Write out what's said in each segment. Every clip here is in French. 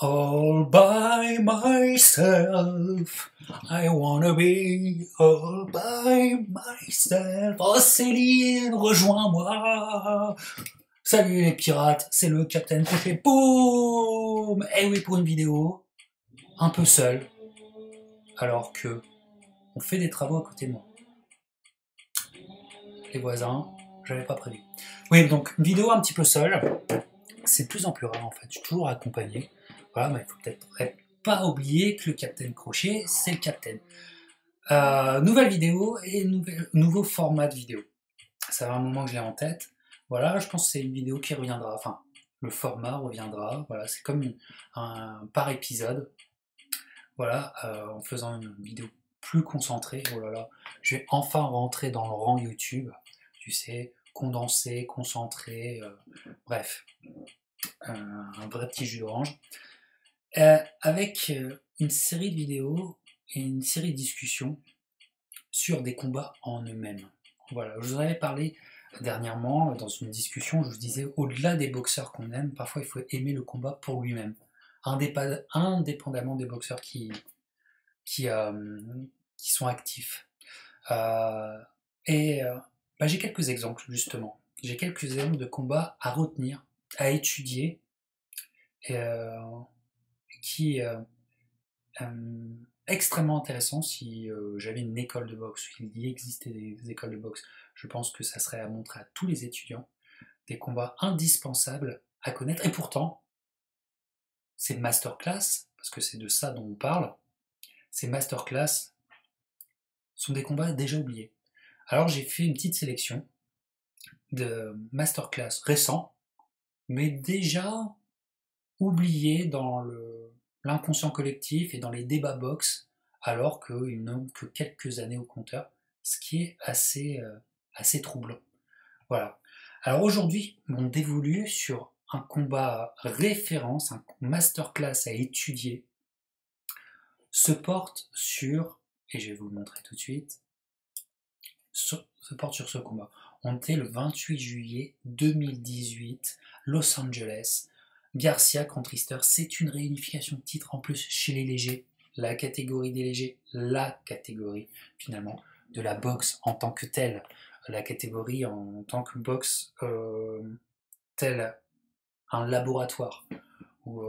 All by myself, I wanna be all by myself. Oh Céline, rejoins-moi. Salut les pirates, c'est le Captain Crochet. Boum. Eh oui, pour une vidéo, un peu seul, alors que on fait des travaux à côté de moi. Les voisins, j'avais pas prévu. Oui, donc une vidéo un petit peu seule. C'est de plus en plus rare en fait, je suis toujours accompagné. Voilà, mais il faut peut-être pas oublier que le Captain Crochet, c'est le Captain. Nouvelle vidéo et nouveau format de vidéo. Ça fait un moment que je l'ai en tête. Voilà, je pense que c'est une vidéo qui reviendra. Enfin, le format reviendra. Voilà, c'est comme un par épisode. Voilà, en faisant une vidéo plus concentrée. Oh là là, je vais enfin rentrer dans le rang YouTube. Tu sais, condensé, concentré. Bref, un vrai petit jus d'orange. Avec une série de vidéos et une série de discussions sur des combats en eux-mêmes. Voilà, je vous en avais parlé dernièrement dans une discussion, je vous disais, au-delà des boxeurs qu'on aime, parfois il faut aimer le combat pour lui-même, indépendamment des boxeurs qui, euh, qui sont actifs. Euh, et j'ai quelques exemples justement. J'ai quelques exemples de combats à retenir, à étudier, et, qui, extrêmement intéressant si j'avais une école de boxe, s'il y existait des écoles de boxe. Je pense que ça serait à montrer à tous les étudiants des combats indispensables à connaître. Et pourtant, ces masterclass, parce que c'est de ça dont on parle, ces masterclass sont des combats déjà oubliés. Alors j'ai fait une petite sélection de masterclass récents, mais déjà oubliés dans l'inconscient collectif et dans les débats box, alors qu'ils n'ont que quelques années au compteur, ce qui est assez troublant. Voilà. Alors aujourd'hui, mon dévolu sur un combat référence, un masterclass à étudier, se porte sur, et je vais vous le montrer tout de suite, se porte sur ce combat. On était le 28 juillet 2018, Los Angeles, Garcia contre Easter, c'est une réunification de titres en plus chez les légers, la catégorie des légers, la catégorie finalement de la boxe en tant que telle, la catégorie en tant que boxe tel un laboratoire où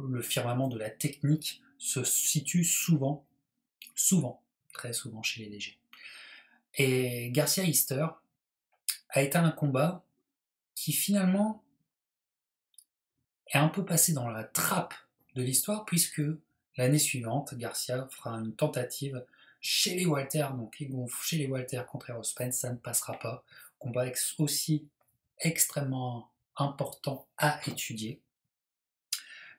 le firmament de la technique se situe souvent, très souvent chez les légers. Et Garcia Easter a été un combat qui finalement est un peu passé dans la trappe de l'histoire puisque l'année suivante, Garcia fera une tentative chez les Walter, donc chez les Walter contre Errol Spence, ça ne passera pas. Combat aussi extrêmement important à étudier.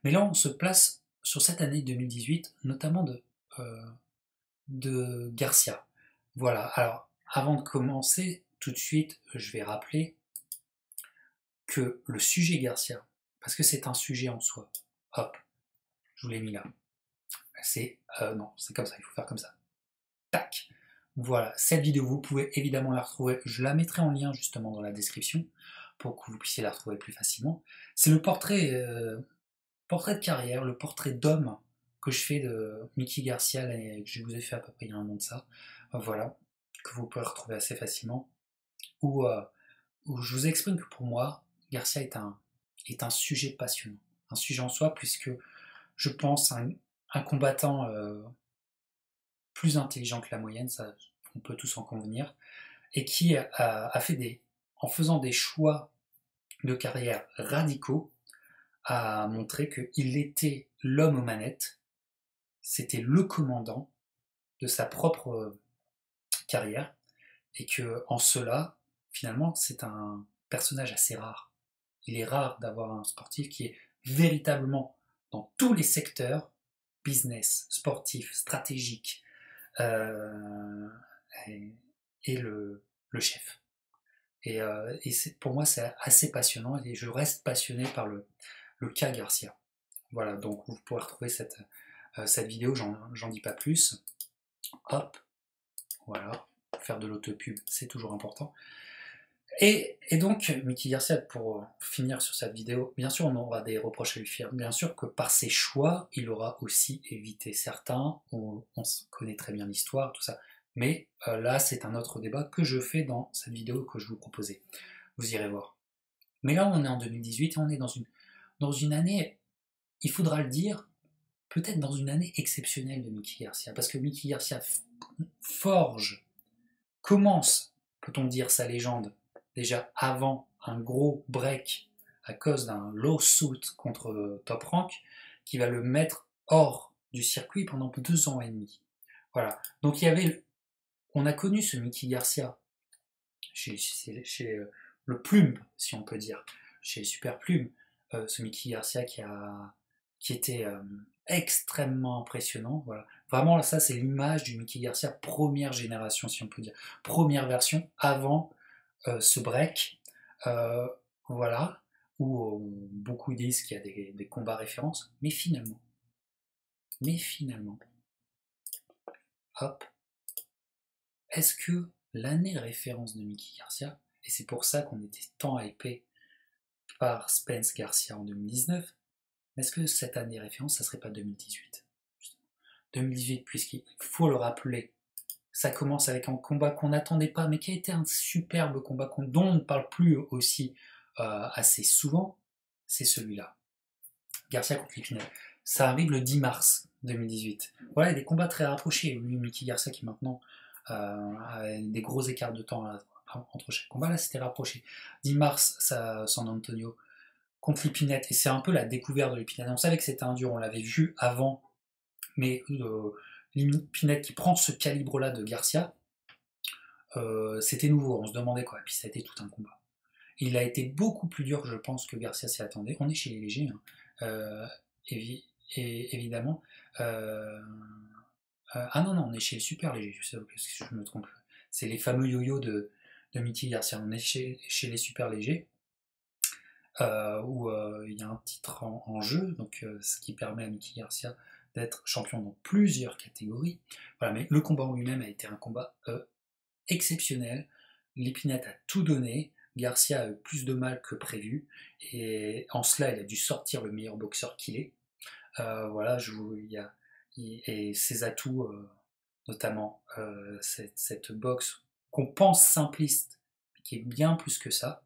Mais là, on se place sur cette année 2018, notamment de Garcia. Voilà, alors avant de commencer, tout de suite, je vais rappeler que le sujet Garcia, parce que c'est un sujet en soi, hop, je vous l'ai mis là. Non, c'est comme ça, il faut faire comme ça. Tac. Voilà, cette vidéo, vous pouvez évidemment la retrouver, je la mettrai en lien justement dans la description pour que vous puissiez la retrouver plus facilement. C'est le portrait de carrière, le portrait d'homme que je fais de Mickey Garcia, que je vous ai fait à peu près il y a un an de ça, voilà, que vous pouvez retrouver assez facilement, où je vous exprime que pour moi, Garcia est un sujet passionnant, un sujet en soi, puisque je pense un combattant plus intelligent que la moyenne, ça on peut tous en convenir, et qui a fait en faisant des choix de carrière radicaux, a montré qu'il était l'homme aux manettes, c'était le commandant de sa propre carrière, et que en cela, finalement, c'est un personnage assez rare. Il est rare d'avoir un sportif qui est véritablement dans tous les secteurs, business, sportif, stratégique, euh, et le chef. Et pour moi, c'est assez passionnant et je reste passionné par le cas Garcia. Voilà, donc vous pourrez retrouver cette vidéo, j'en dis pas plus. Hop, voilà, faire de l'autopub, c'est toujours important. Et donc, Mickey Garcia, pour finir sur cette vidéo, bien sûr, on aura des reproches à lui faire. Bien sûr que par ses choix, il aura aussi évité certains. On connaît très bien l'histoire, tout ça. Mais là, c'est un autre débat que je fais dans cette vidéo que je vous proposais. Vous irez voir. Mais là, on est en 2018 et on est dans une année, il faudra le dire, peut-être dans une année exceptionnelle de Mickey Garcia. Parce que Mickey Garcia forge, commence, peut-on dire, sa légende déjà avant un gros break à cause d'un lawsuit contre Top Rank qui va le mettre hors du circuit pendant 2 ans et demi. Voilà. Donc on a connu ce Mickey Garcia chez le Plume, si on peut dire, chez Super Plume, ce Mickey Garcia qui était extrêmement impressionnant. Voilà. Vraiment, ça, c'est l'image du Mickey Garcia première génération, si on peut dire. Première version, avant ce break. Euh, voilà. Où beaucoup disent qu'il y a des combats références. Mais finalement, hop, est-ce que l'année référence de Mickey Garcia, et c'est pour ça qu'on était tant hypé par Spence Garcia en 2019, est-ce que cette année référence, ça serait pas 2018 2018, puisqu'il faut le rappeler, ça commence avec un combat qu'on n'attendait pas, mais qui a été un superbe combat dont on ne parle plus aussi assez souvent, c'est celui-là. Garcia contre Lipinel. Ça arrive le 10 mars 2018. Voilà, il y a des combats très rapprochés. Lui, Mickey Garcia qui maintenant a des gros écarts de temps entre chaque combat. Là, c'était rapproché. 10 mars, San Antonio contre Lipinette. Et c'est un peu la découverte de Lipinette. On savait que c'était un dur, on l'avait vu avant. Mais Lipinette qui prend ce calibre-là de Garcia, c'était nouveau. On se demandait quoi. Et puis ça a été tout un combat. Il a été beaucoup plus dur, je pense, que Garcia s'y attendait. On est chez les légers, hein. Évidemment. Ah non, non, on est chez les super légers, je me trompe. C'est les fameux yo-yo de Mickey Garcia. On est chez les super légers, où il y a un titre en jeu, donc ce qui permet à Mickey Garcia d'être champion dans plusieurs catégories. Voilà, mais le combat en lui-même a été un combat exceptionnel. Lipinette a tout donné. Garcia a eu plus de mal que prévu. Et en cela, il a dû sortir le meilleur boxeur qu'il est. Voilà, et ses atouts, notamment cette boxe qu'on pense simpliste, qui est bien plus que ça.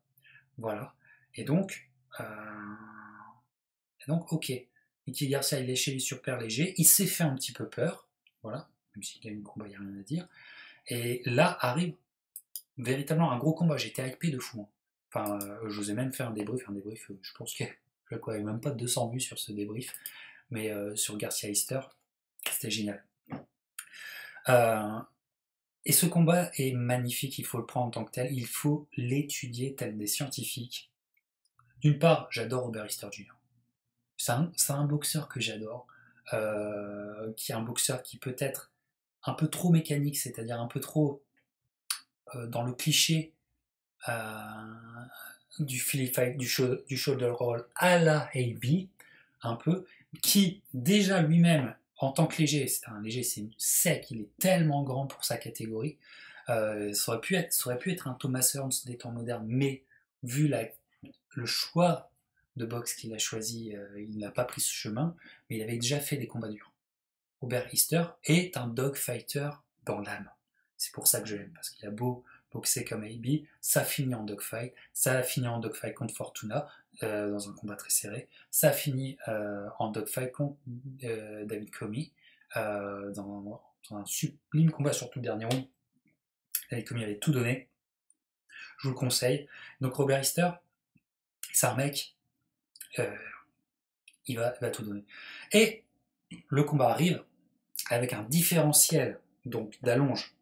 Voilà. Et donc ok. Mickey Garcia, il est chez les super légers. Il s'est fait un petit peu peur. Voilà. Même s'il gagne le combat, il n'y a rien à dire. Et là arrive véritablement un gros combat. J'étais hypé de fou. Enfin, je vous ai même fait un débrief. Je pense que je n'avais même pas 200 vues sur ce débrief. Mais sur Garcia Easter, c'était génial. Et ce combat est magnifique, il faut le prendre en tant que tel, il faut l'étudier tel des scientifiques. D'une part, j'adore Robert Easter Jr. C'est un boxeur que j'adore, qui est un boxeur qui peut être un peu trop mécanique, c'est-à-dire un peu trop dans le cliché du Philly fight, du shoulder roll à la AB, un peu, qui déjà lui-même, en tant que léger, c'est un léger, c'est sec, il est tellement grand pour sa catégorie, ça aurait pu être un Thomas Hearns des temps modernes, mais vu le choix de boxe qu'il a choisi, il n'a pas pris ce chemin, mais il avait déjà fait des combats durs. Robert Easter est un dogfighter dans l'âme. C'est pour ça que je l'aime, parce qu'il a beau boxer comme AB, ça finit en dogfight, ça a fini en dogfight contre Fortuna, dans un combat très serré, ça a fini en dogfight contre David Comey, dans un sublime combat, surtout le dernier round. David Comey avait tout donné, je vous le conseille. Donc Robert Easter, c'est un mec, il va tout donner. Et le combat arrive avec un différentiel donc d'allonge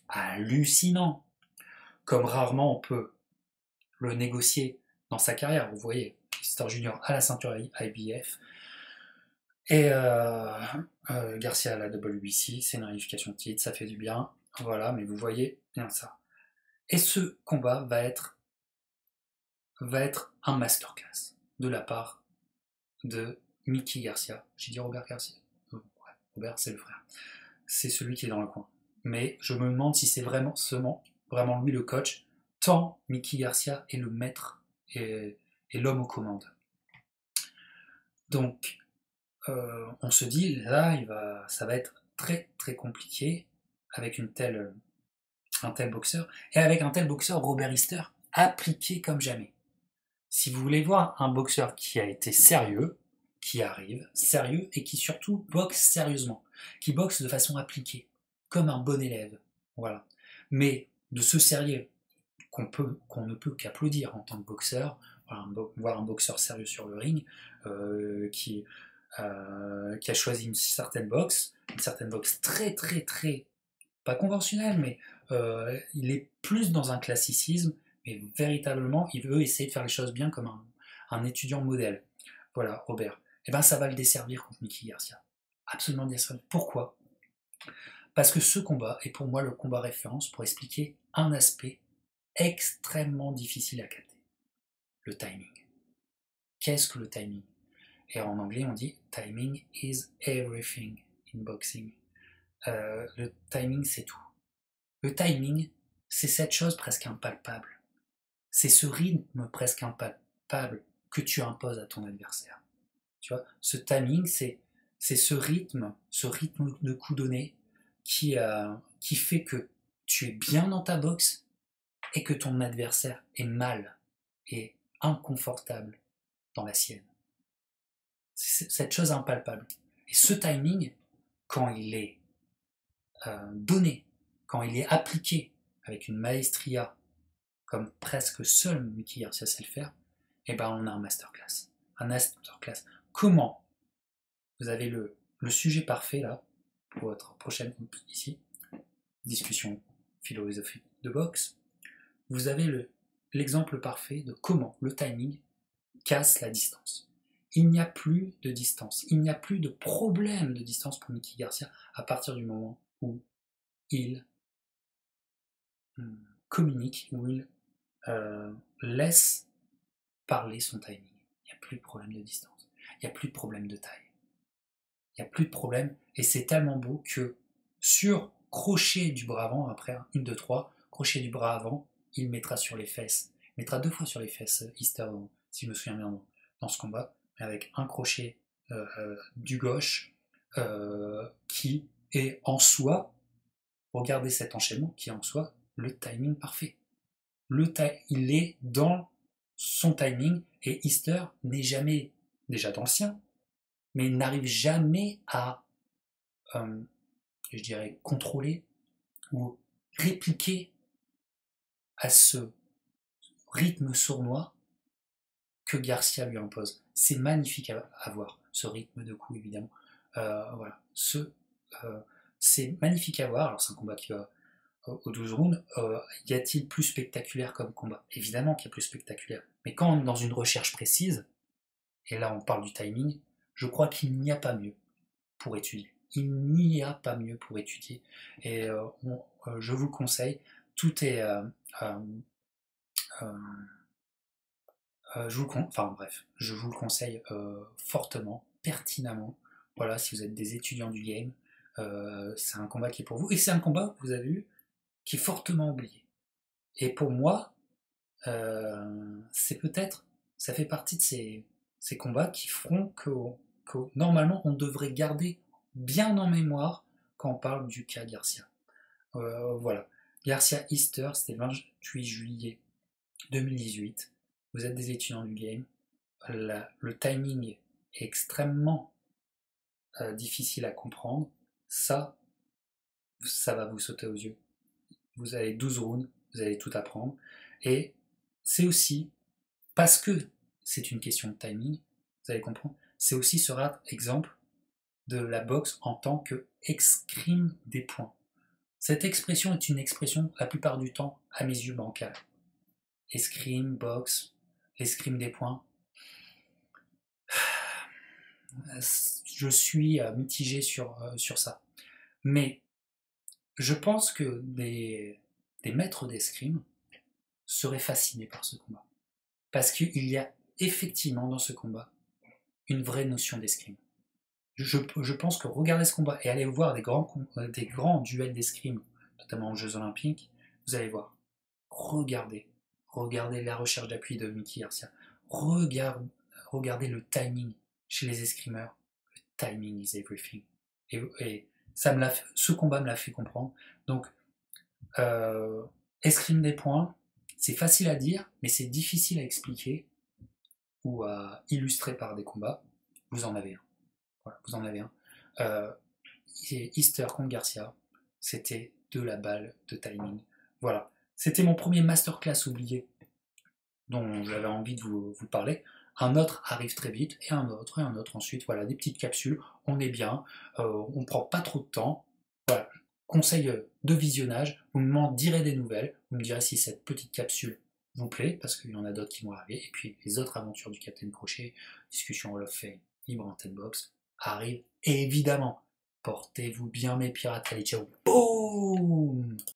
hallucinant, comme rarement on peut le négocier dans sa carrière. Vous voyez, Star Junior à la ceinture IBF et Garcia à la WBC, c'est une réunification de titre, ça fait du bien, voilà, mais vous voyez bien ça. Et ce combat va être un masterclass de la part de Mickey Garcia. J'ai dit Robert Garcia. Ouais, Robert, c'est le frère. C'est celui qui est dans le coin. Mais je me demande si c'est vraiment lui le coach, tant Mickey Garcia est le maître et l'homme aux commandes. Donc, on se dit, là, ça va être très très compliqué avec un tel boxeur, et avec un tel boxeur, Robert Easter, appliqué comme jamais. Si vous voulez voir un boxeur qui a été sérieux, qui arrive, sérieux, et qui surtout boxe sérieusement, qui boxe de façon appliquée, comme un bon élève, voilà. Mais de ce sérieux qu'on ne peut qu'applaudir en tant que boxeur, voir un boxeur sérieux sur le ring, qui a choisi une certaine boxe très très très, pas conventionnelle, mais il est plus dans un classicisme, mais véritablement il veut essayer de faire les choses bien comme un étudiant modèle. Voilà, Robert. Et ben ça va le desservir contre Mickey Garcia. Absolument desservir. Pourquoi? Parce que ce combat est pour moi le combat référence pour expliquer un aspect extrêmement difficile à capter. Le timing. Qu'est-ce que le timing? Et en anglais, on dit timing is everything in boxing. Le timing, c'est tout. Le timing, c'est cette chose presque impalpable. C'est ce rythme presque impalpable que tu imposes à ton adversaire. Tu vois, ce timing, c'est ce rythme de coup donné qui fait que tu es bien dans ta boxe et que ton adversaire est mal et inconfortable dans la sienne. C'est cette chose impalpable. Et ce timing, quand il est donné, quand il est appliqué avec une maestria, comme presque seul Mickey Garcia sait le faire, eh ben on a un masterclass. Un masterclass. Comment? Vous avez le sujet parfait là, pour votre prochaine ici, discussion philosophique de boxe. Vous avez l'exemple parfait de comment le timing casse la distance. Il n'y a plus de distance, il n'y a plus de problème de distance pour Mickey Garcia à partir du moment où il communique, où il laisse parler son timing. Il n'y a plus de problème de distance, il n'y a plus de problème de taille, il n'y a plus de problème, et c'est tellement beau que sur crochet du bras avant, après 1, 2, 3, crochet du bras avant, il mettra sur les fesses, il mettra 2 fois sur les fesses Easter, si je me souviens bien dans ce combat, avec un crochet du gauche qui est en soi, regardez cet enchaînement qui est en soi le timing parfait. Il est dans son timing et Easter n'est jamais déjà dans le sien, mais il n'arrive jamais à, je dirais, contrôler ou répliquer à ce rythme sournois que Garcia lui impose. C'est magnifique à voir, ce rythme de coup évidemment. Voilà, c'est magnifique à voir. Alors c'est un combat qui va aux 12 rounds. Y a-t-il plus spectaculaire comme combat? Évidemment qu'il y a plus spectaculaire. Mais quand on est dans une recherche précise, et là on parle du timing, je crois qu'il n'y a pas mieux pour étudier. Il n'y a pas mieux pour étudier. Et je vous le conseille. Tout est... je vous le conseille fortement, pertinemment. Voilà, si vous êtes des étudiants du game, c'est un combat qui est pour vous. Et c'est un combat, vous avez vu, qui est fortement oublié. Et pour moi, c'est peut-être, ça fait partie de ces combats qui feront que normalement on devrait garder bien en mémoire quand on parle du cas Garcia. Voilà. Garcia Easter, c'était le 28 juillet 2018. Vous êtes des étudiants du game. Le timing est extrêmement difficile à comprendre. Ça va vous sauter aux yeux. Vous avez 12 rounds, vous allez tout apprendre. Et c'est aussi, parce que c'est une question de timing, vous allez comprendre, c'est aussi sera exemple de la boxe en tant que escrime des points. Cette expression est une expression, la plupart du temps, à mes yeux, bancale. Escrime, boxe, l'escrime des points. Je suis mitigé sur ça. Mais je pense que des maîtres d'escrime seraient fascinés par ce combat. Parce qu'il y a effectivement dans ce combat une vraie notion d'escrime. Je pense que regarder ce combat et aller voir des grands duels d'escrime, notamment aux Jeux Olympiques, vous allez voir, regardez, regardez la recherche d'appui de Mickey Garcia, regardez le timing chez les escrimeurs. Le timing is everything. Et ce combat me l'a fait comprendre. Donc, escrime des points, c'est facile à dire, mais c'est difficile à expliquer ou à illustrer par des combats. Vous en avez un. Voilà, vous en avez un. Easter contre Garcia, c'était de la balle de timing. Voilà. C'était mon premier masterclass oublié dont j'avais envie de vous parler. Un autre arrive très vite, et un autre ensuite. Voilà, des petites capsules, on est bien, on ne prend pas trop de temps. Voilà, conseil de visionnage, vous m'en direz des nouvelles, vous me direz si cette petite capsule vous plaît, parce qu'il y en a d'autres qui vont arriver, et puis les autres aventures du Captain Crochet, discussion Hall of Fame, libre antenne box, arrivent, et évidemment, portez-vous bien mes pirates, allez ciao, boum.